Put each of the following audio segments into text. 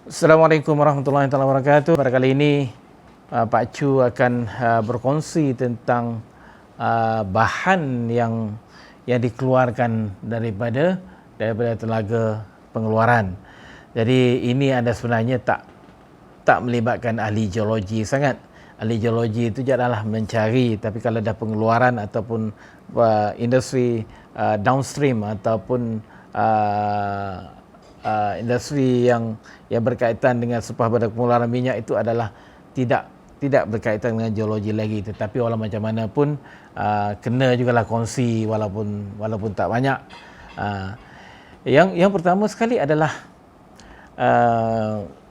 Assalamualaikum warahmatullahi wabarakatuh. Pada kali ini Pak Chu akan berkongsi tentang bahan yang dikeluarkan daripada telaga pengeluaran. Jadi ini anda sebenarnya tak melibatkan ahli geologi sangat. Ahli geologi itu adalah mencari, tapi kalau ada pengeluaran ataupun industri downstream ataupun industri yang berkaitan dengan sepah pada pengeluaran minyak itu adalah tidak berkaitan dengan geologi lagi, tetapi walau macam mana pun kena jugalah kongsi walaupun tak banyak. Yang pertama sekali adalah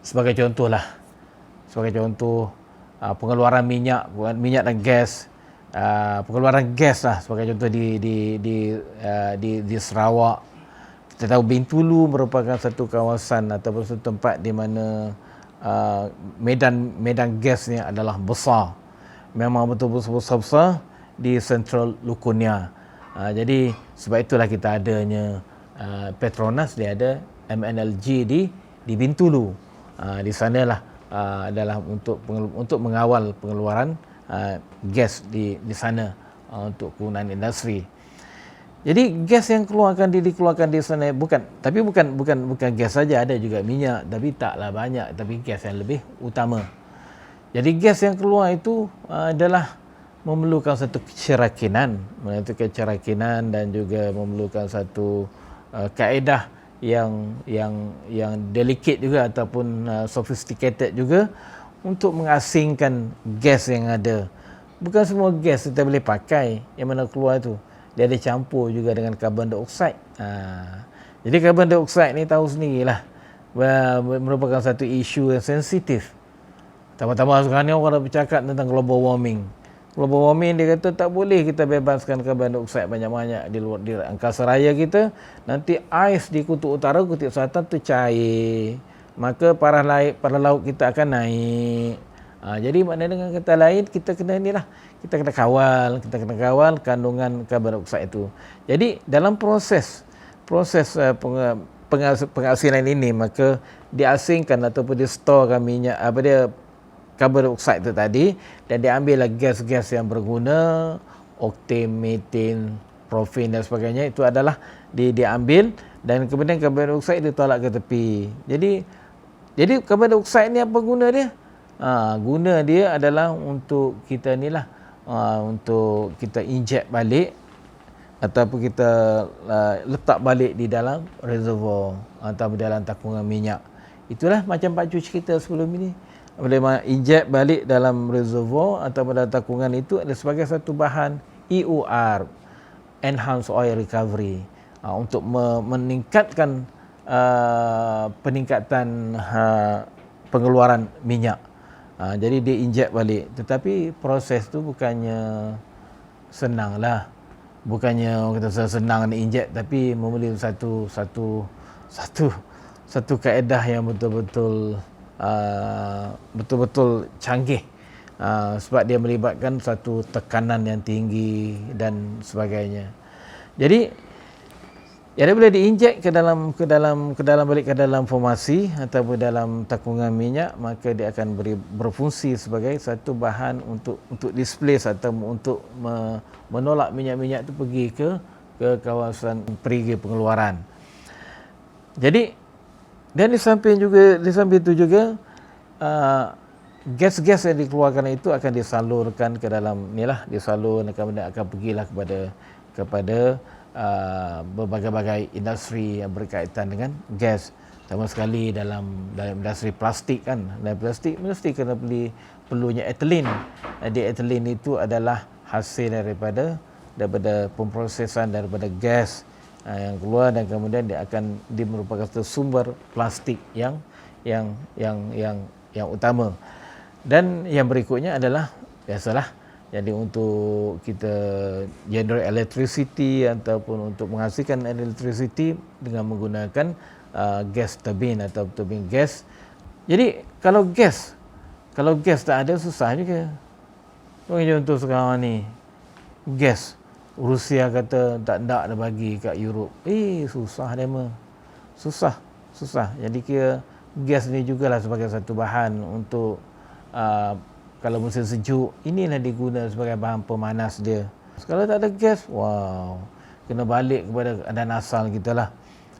sebagai contoh pengeluaran minyak dan gas. Pengeluaran gas lah sebagai contoh di Sarawak. Kita tahu Bintulu merupakan satu kawasan ataupun satu tempat di mana medan gasnya adalah besar. Memang betul-betul besar di Central Lukunia. Jadi sebab itulah kita adanya Petronas, dia ada MNLG di Bintulu. Di sanalah adalah untuk mengawal pengeluaran gas di sana untuk kegunaan industri. Jadi gas yang dikeluarkan di sana bukan gas saja, ada juga minyak, tapi taklah banyak, tapi gas yang lebih utama. Jadi gas yang keluar itu adalah memerlukan satu kecerakinan dan juga memerlukan satu kaedah yang delicate juga ataupun sophisticated juga untuk mengasingkan gas yang ada. Bukan semua gas kita boleh pakai yang mana keluar tu. Dia ada campur juga dengan karbon dioksida. Jadi karbon dioksida ni tahu sendirilah, merupakan satu isu yang sensitif. Tambah-tambah sekarang ni orang dah bercakap tentang global warming. Global warming dia kata tak boleh kita bebaskan karbon dioksida banyak-banyak di angkasa raya kita. Nanti ais di kutub utara, kutub selatan tu cair. Maka parah laut kita akan naik. Jadi maknanya dengan kata lain kita kena kawal kandungan karbon dioksida itu. Jadi dalam proses pengasinan ini, maka diasingkan ataupun distorkan minyak karbon dioksida itu tadi, dan diambillah gas-gas yang berguna, oktan, metan, profin dan sebagainya, itu adalah diambil dan kemudian karbon dioksida ditolak ke tepi. Jadi karbon dioksida ni apa guna dia? Guna dia adalah untuk kita untuk kita inject balik ataupun kita letak balik di dalam reservoir atau dalam takungan minyak. Itulah macam Pak Cu cerita sebelum ini. Boleh inject balik dalam reservoir atau dalam takungan itu adalah sebagai satu bahan EOR, Enhanced Oil Recovery, untuk meningkatkan peningkatan pengeluaran minyak. Jadi dia inject balik, tetapi proses tu bukannya senang lah, bukannya orang kata senang nak inject, tapi memerlukan satu kaedah yang betul-betul canggih, sebab dia melibatkan satu tekanan yang tinggi dan sebagainya. Jadi dia boleh diinjek ke dalam balik ke dalam formasi ataupun dalam takungan minyak, maka dia akan berfungsi sebagai satu bahan untuk displace atau untuk menolak minyak-minyak itu pergi ke kawasan perigi pengeluaran. Jadi dan di samping itu juga gas-gas yang dikeluarkan itu akan disalurkan ke dalam kemudian akan pergilah kepada berbagai-bagai industri yang berkaitan dengan gas. Sama sekali dalam industri plastik kan. Dalam plastik mesti kena perlunya ethylene. Jadi ethylene itu adalah hasil daripada pemprosesan daripada gas yang keluar, dan kemudian dia merupakan satu sumber plastik yang utama. Dan yang berikutnya adalah biasalah, jadi untuk kita generate electricity ataupun untuk menghasilkan electricity dengan menggunakan gas turbine atau turbin gas. Jadi kalau gas tak ada, susah juga. Contoh sekarang ni, gas Rusia kata tak nak dah bagi kat Europe. Susah dia mah. Susah. Jadi kira gas ni jugalah sebagai satu bahan untuk kalau musim sejuk, inilah diguna sebagai bahan pemanas dia. Kalau tak ada gas, wow, kena balik kepada keadaan asal kita lah.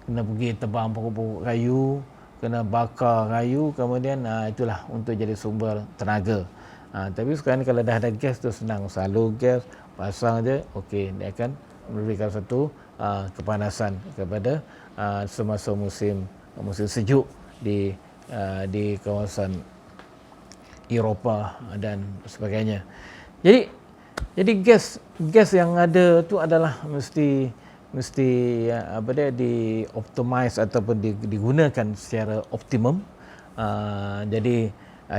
Kena pergi tebang pokok-pokok kayu, kena bakar kayu, kemudian itulah untuk jadi sumber tenaga. Tapi sekarang ni kalau dah ada gas tu senang, salur gas, pasang je, okey, dia akan memberikan satu kepanasan kepada semasa musim sejuk di kawasan Eropah dan sebagainya. Jadi gas yang ada tu adalah mesti di-optimize ataupun digunakan secara optimum. Jadi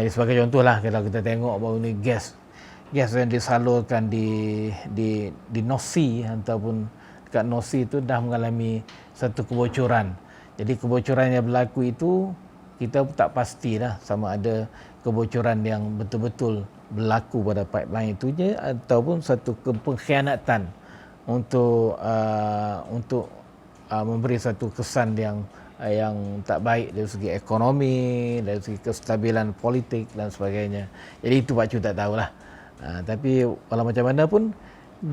sebagai contohlah, kalau kita tengok bahawa ni gas yang disalurkan di North Sea ataupun dekat North Sea itu dah mengalami satu kebocoran. Jadi kebocoran yang berlaku itu kita tak pastilah sama ada kebocoran yang betul-betul berlaku pada pipeline itu je ataupun satu pengkhianatan untuk memberi satu kesan yang tak baik dari segi ekonomi, dari segi kestabilan politik dan sebagainya. Jadi itu Pak Chu tak tahulah. Tapi walau macam mana pun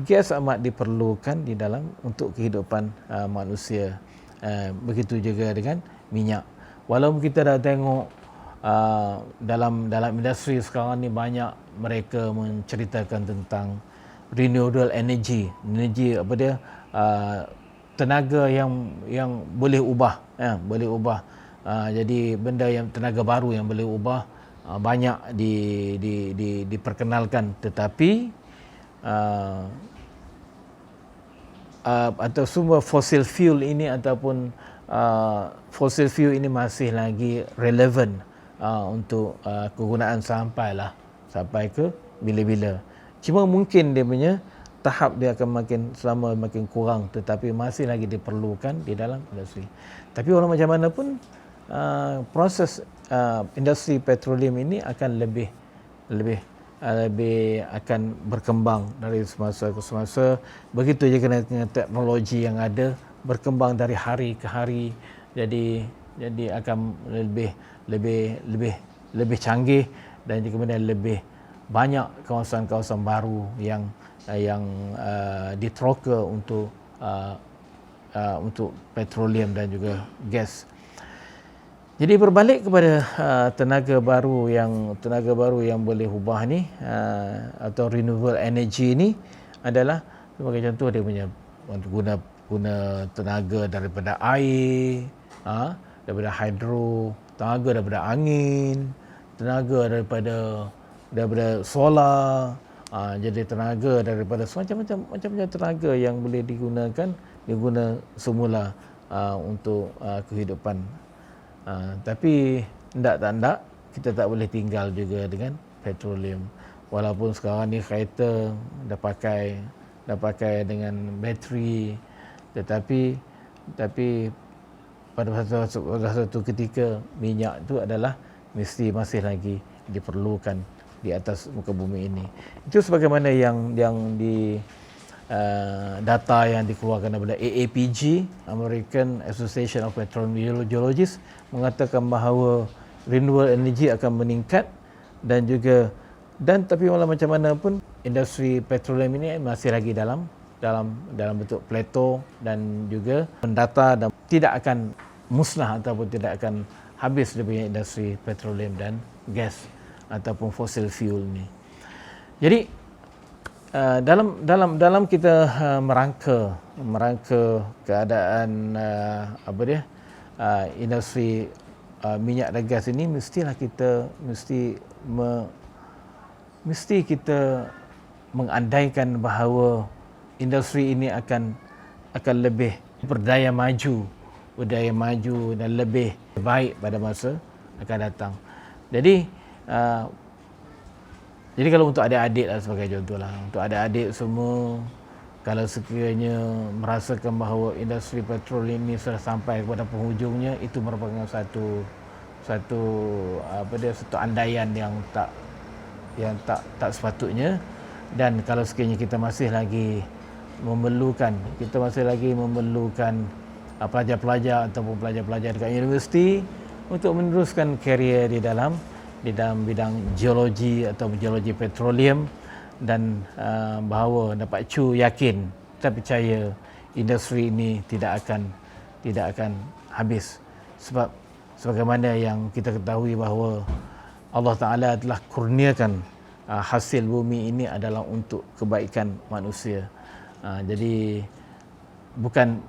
gas amat diperlukan di dalam untuk kehidupan manusia. Begitu juga dengan minyak. Walaupun kita dah tengok dalam industri sekarang ni banyak mereka menceritakan tentang renewable energy tenaga yang boleh ubah, boleh ubah. Jadi benda yang tenaga baru yang boleh ubah banyak diperkenalkan, tetapi atau sumber fossil fuel ini ataupun fossil fuel ini masih lagi relevan untuk kegunaan sampai ke bila-bila. Cuma mungkin dia punya tahap dia akan makin kurang, tetapi masih lagi diperlukan di dalam industri. Tapi walau macam mana pun proses industri petroleum ini akan lebih akan berkembang dari semasa ke semasa. Begitu juga dengan teknologi yang ada berkembang dari hari ke hari. Jadi akan lebih canggih dan kemudian lebih banyak kawasan-kawasan baru yang diteroka untuk petroleum dan juga gas. Jadi berbalik kepada tenaga baru yang boleh ubah ni atau renewable energy ni adalah sebagai contoh dia punya guna tenaga daripada air, daripada hidro, tenaga daripada angin, tenaga daripada solar, jadi tenaga daripada macam-macam tenaga yang boleh diguna semula untuk kehidupan. Tapi tak kita tak boleh tinggal juga dengan petroleum. Walaupun sekarang ni kereta dah pakai dengan bateri, tetapi pada satu ketika minyak itu adalah masih lagi diperlukan di atas muka bumi ini. Itu sebagaimana yang di data yang dikeluarkan daripada AAPG, American Association of Petroleum Geologists, mengatakan bahawa renewable energy akan meningkat tapi walau macam mana pun industri petroleum ini masih lagi dalam bentuk plateau dan juga mendata dan tidak akan musnah ataupun tidak akan habis dia punya industri petroleum dan gas ataupun fossil fuel ni. Jadi dalam kita merangka keadaan industri minyak dan gas ini, mesti kita mengandaikan bahawa industri ini akan lebih berdaya maju dan lebih baik pada masa akan datang. Jadi kalau untuk adik-adik lah sebagai contohlah, untuk adik-adik semua, kalau sekiranya merasakan bahawa industri petroleum ini sudah sampai kepada penghujungnya, itu merupakan satu andaian yang tak sepatutnya. Dan kalau sekiranya kita masih lagi memerlukan pelajar-pelajar ataupun pelajar-pelajar dekat universiti untuk meneruskan karier di dalam bidang geologi atau geologi petroleum, dan bahawa dapat Chu yakin, kita percaya industri ini tidak akan habis, sebab sebagaimana yang kita ketahui bahawa Allah Ta'ala telah kurniakan hasil bumi ini adalah untuk kebaikan manusia. Jadi bukan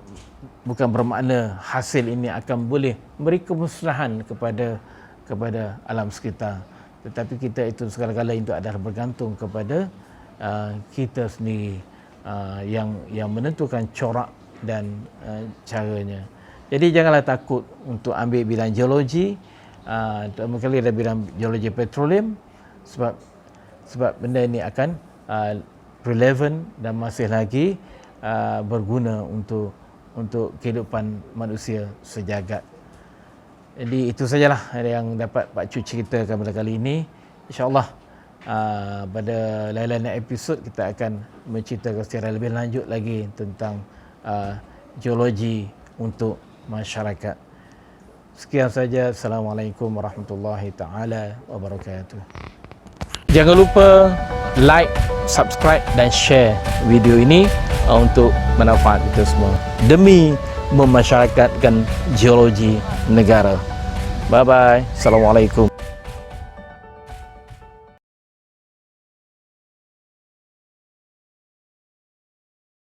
bermakna hasil ini akan boleh memberi kemusnahan kepada alam sekitar, tetapi kita itu segala-gala itu adalah bergantung kepada kita sendiri yang menentukan corak dan caranya. Jadi janganlah takut untuk ambil bidang geologi, terutama kali ada bidang geologi petroleum, sebab benda ini akan relevan dan masih lagi berguna untuk kehidupan manusia sejagat. Jadi itu sajalah yang dapat Pak Chu ceritakan pada kali ini. InsyaAllah pada lain-lain episod kita akan menceritakan secara lebih lanjut lagi tentang geologi untuk masyarakat. Sekian saja. Assalamualaikum warahmatullahi taala wabarakatuh. Jangan lupa like, subscribe dan share video ini untuk manfaat kita semua demi memasyarakatkan geologi negara. Bye bye. Assalamualaikum.